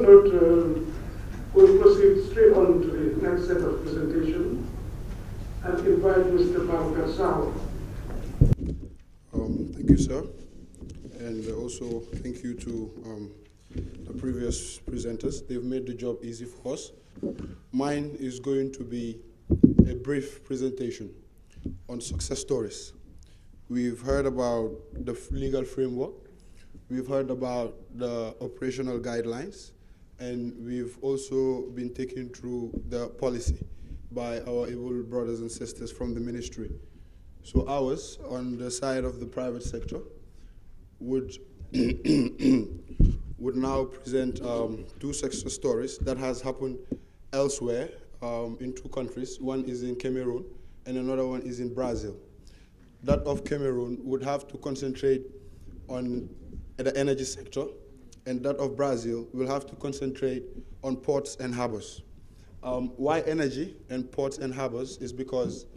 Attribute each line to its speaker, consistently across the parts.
Speaker 1: note, we'll proceed straight on to the next set of presentation and invite Mr. Babucarr.
Speaker 2: Thank you, sir. And also thank you to the previous presenters. They've made the job easy for us. Mine is going to be a brief presentation on success stories. We've heard about the legal framework, we've heard about the operational guidelines, and we've also been taken through the policy by our able brothers and sisters from the ministry. So ours, on the side of the private sector, would would now present two success stories that has happened elsewhere in two countries. One is in Cameroon and another one is in Brazil. That of Cameroon would have to concentrate on the energy sector, and that of Brazil will have to concentrate on ports and harbors. Why energy and ports and harbors is because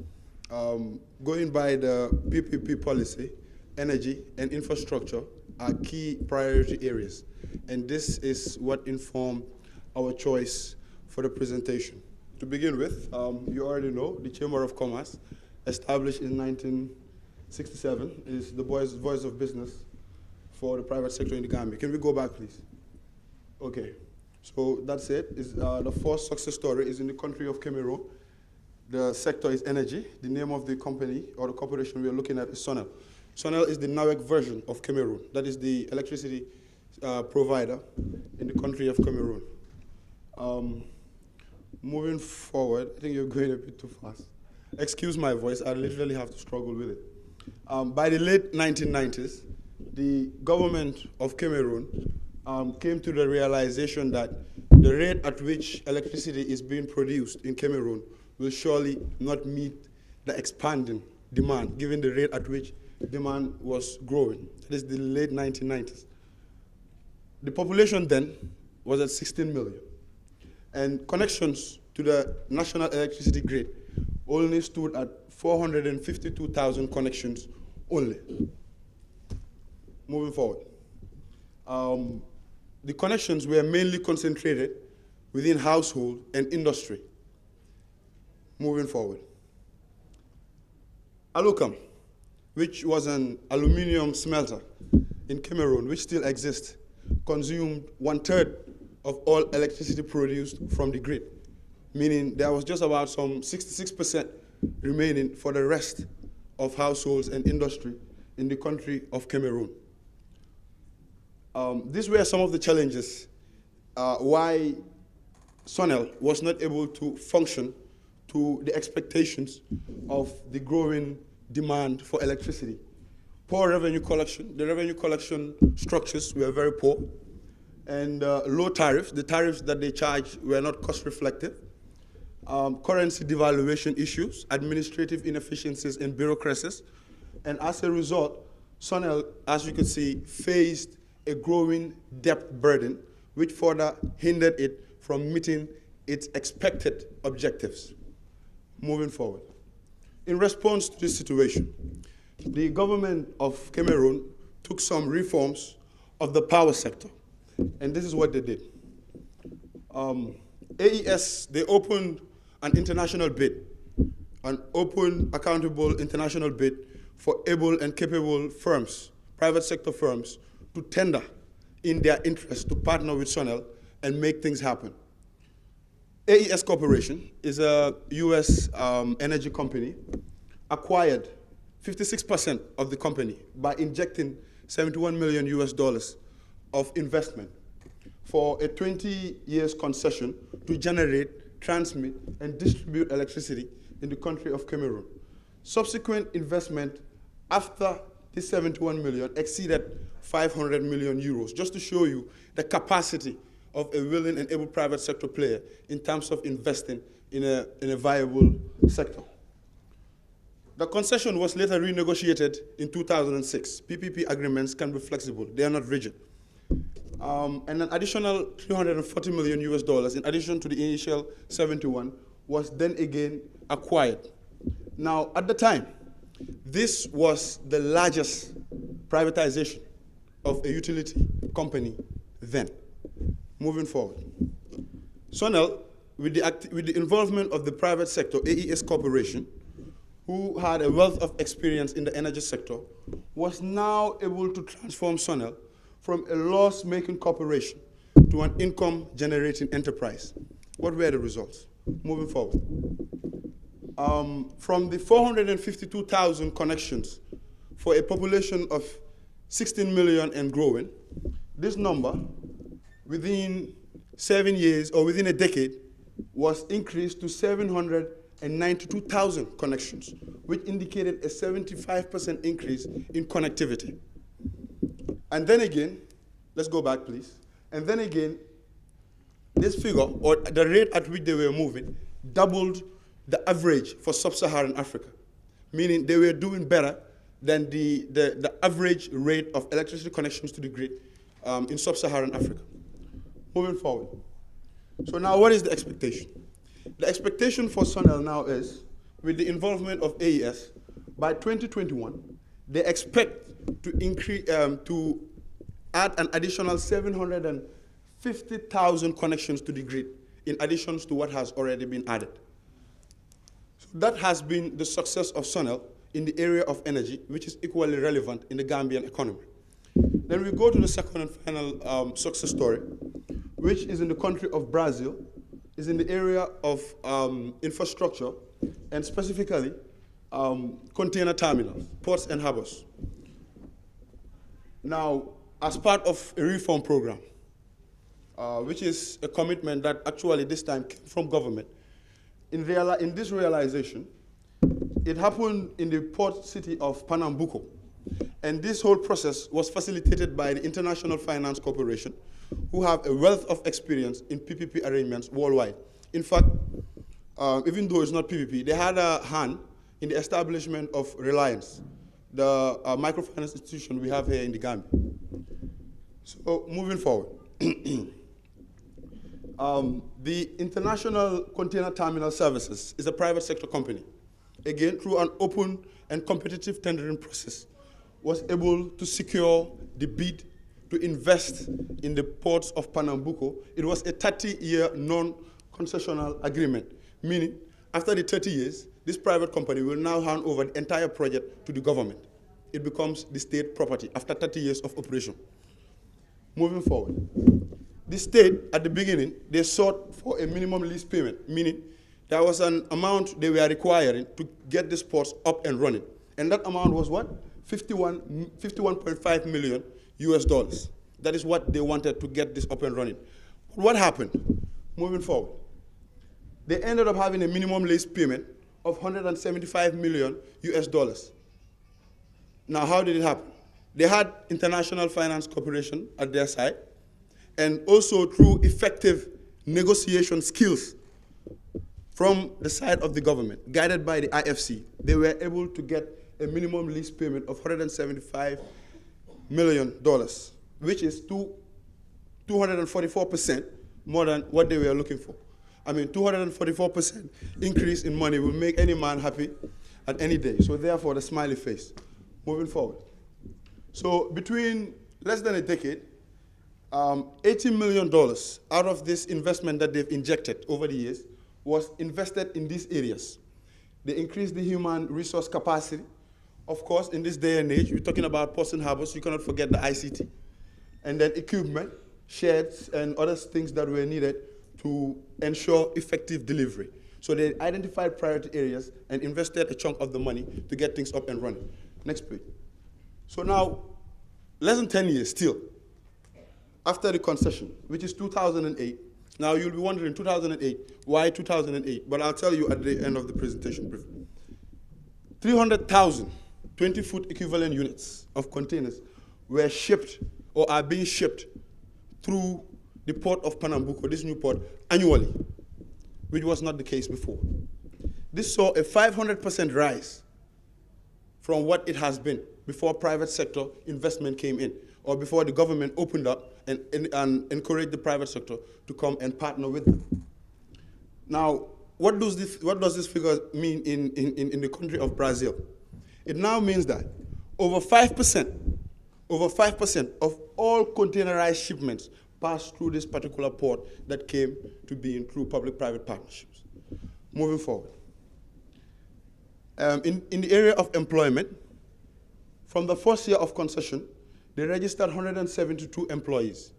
Speaker 2: going by the PPP policy, energy and infrastructure are key priority areas. And this is what informed our choice for the presentation. To begin with, you already know the Chamber of Commerce, established in 1967, is the voice of business for the private sector in the Gambia. Can we go back, please? Okay, so that's it. The first success story is in the country of Cameroon. The sector is energy. The name of the company or the corporation we are looking at is Sonel. Sonel is the NAWEC version of Cameroon. That is the electricity provider in the country of Cameroon. Moving forward, I think you're going a bit too fast. Excuse my voice, I literally have to struggle with it. By the late 1990s, the government of Cameroon came to the realization that the rate at which electricity is being produced in Cameroon will surely not meet the expanding demand, given the rate at which demand was growing. That is the late 1990s. The population then was at 16 million. And connections to the national electricity grid only stood at 452,000 connections only. Moving forward. The connections were mainly concentrated within household and industry. Moving forward. Alukam, which was an aluminum smelter in Cameroon, which still exists, consumed 1/3 of all electricity produced from the grid, meaning there was just about some 66% remaining for the rest of households and industry in the country of Cameroon. These were some of the challenges why Sonel was not able to function to the expectations of the growing demand for electricity. Poor revenue collection. The revenue collection structures were very poor. And low tariffs. The tariffs that they charged were not cost reflective. Currency devaluation issues, administrative inefficiencies and bureaucracies. And as a result, Sonel, as you can see, faced a growing debt burden, which further hindered it from meeting its expected objectives. Moving forward. In response to this situation, the government of Cameroon took some reforms of the power sector, and this is what they did. AES, they opened an international bid, an open, accountable international bid for able and capable firms, private sector firms, to tender in their interest to partner with Sonel and make things happen. AES Corporation is a US energy company, acquired 56% of the company by injecting $71 million of investment for a 20 years concession to generate, transmit, and distribute electricity in the country of Cameroon. Subsequent investment after this 71 million exceeded 500 million euros, just to show you the capacity of a willing and able private sector player in terms of investing in a viable sector. The concession was later renegotiated in 2006. PPP agreements can be flexible, they are not rigid. And an additional $340 million in addition to the initial 71 was then again acquired. Now, at the time, this was the largest privatization of a utility company then. Moving forward. Sonel, with the involvement of the private sector, AES Corporation, who had a wealth of experience in the energy sector, was now able to transform Sonel from a loss-making corporation to an income-generating enterprise. What were the results? Moving forward. From the 452,000 connections for a population of 16 million and growing, this number, within 7 years or within a decade, was increased to 792,000 connections, which indicated a 75% increase in connectivity. And then again, let's go back, please. And then again, this figure, or the rate at which they were moving, doubled the average for sub-Saharan Africa, meaning they were doing better than the average rate of electricity connections to the grid in sub-Saharan Africa. Moving forward. So now what is the expectation? The expectation for Sonel now is, with the involvement of AES, by 2021, they expect to increase, to add an additional 750,000 connections to the grid, in addition to what has already been added. So that has been the success of Sonel in the area of energy, which is equally relevant in the Gambian economy. Then we go to the second and final success story, which is in the country of Brazil, is in the area of infrastructure, and specifically container terminals, ports and harbors. Now, as part of a reform program, which is a commitment that actually this time came from government, in this realization, it happened in the port city of Pernambuco. And this whole process was facilitated by the International Finance Corporation, who have a wealth of experience in PPP arrangements worldwide. In fact, even though it's not PPP, they had a hand in the establishment of Reliance, the microfinance institution we have here in the Gambia. So moving forward. The International Container Terminal Services is a private sector company. Again, through an open and competitive tendering process, was able to secure the bid to invest in the ports of Pernambuco. It was a 30-year non-concessional agreement, meaning after the 30 years, this private company will now hand over the entire project to the government. It becomes the state property after 30 years of operation. Moving forward. The state, at the beginning, they sought for a minimum lease payment, meaning there was an amount they were requiring to get these ports up and running. And that amount was what? 51.5 million US dollars. That is what they wanted to get this up and running. What happened? Moving forward. They ended up having a minimum lease payment of 175 million US dollars. Now, how did it happen? They had International Finance Corporation at their side, and also through effective negotiation skills from the side of the government, guided by the IFC, they were able to get a minimum lease payment of $175 million, which is 244% more than what they were looking for. I mean, 244% increase in money will make any man happy at any day. So therefore, the smiley face. Moving forward. So between less than a decade, $80 million out of this investment that they've injected over the years was invested in these areas. They increased the human resource capacity. Of course, in this day and age, we're talking about ports and harbors, you cannot forget the ICT. And then equipment, sheds, and other things that were needed to ensure effective delivery. So they identified priority areas and invested a chunk of the money to get things up and running. Next page. So now, less than 10 years still, after the concession, which is 2008. Now you'll be wondering, 2008, why 2008? But I'll tell you at the end of the presentation briefly. 300,000 20-foot equivalent units of containers were shipped or are being shipped through the port of Pernambuco, this new port, annually, which was not the case before. This saw a 500% rise from what it has been before private sector investment came in, or before the government opened up and encouraged the private sector to come and partner with them. Now, what does this figure mean in the country of Brazil? It now means that over 5% of all containerized shipments passed through this particular port that came to being through public-private partnerships. Moving forward. In the area of employment, from the first year of concession, they registered 172 employees.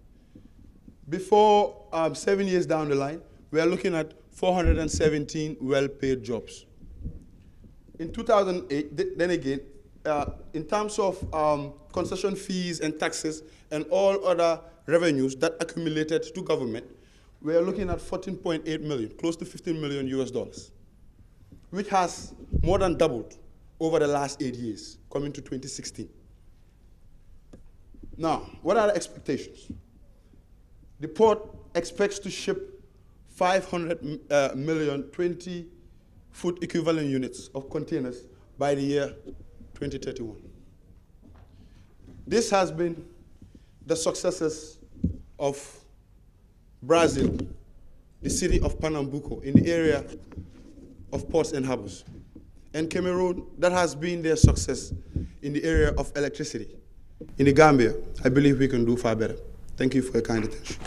Speaker 2: Before 7 years down the line, we are looking at 417 well-paid jobs. In 2008, then again, in terms of concession fees and taxes and all other revenues that accumulated to government, we are looking at 14.8 million, close to $15 million US, which has more than doubled over the last 8 years, coming to 2016. Now, what are the expectations? The port expects to ship 500 million 20-foot equivalent units of containers by the year 2031. This has been the successes of Brazil, the city of Pernambuco, in the area of ports and harbors. And Cameroon, that has been their success in the area of electricity. In the Gambia, I believe we can do far better. Thank you for your kind attention.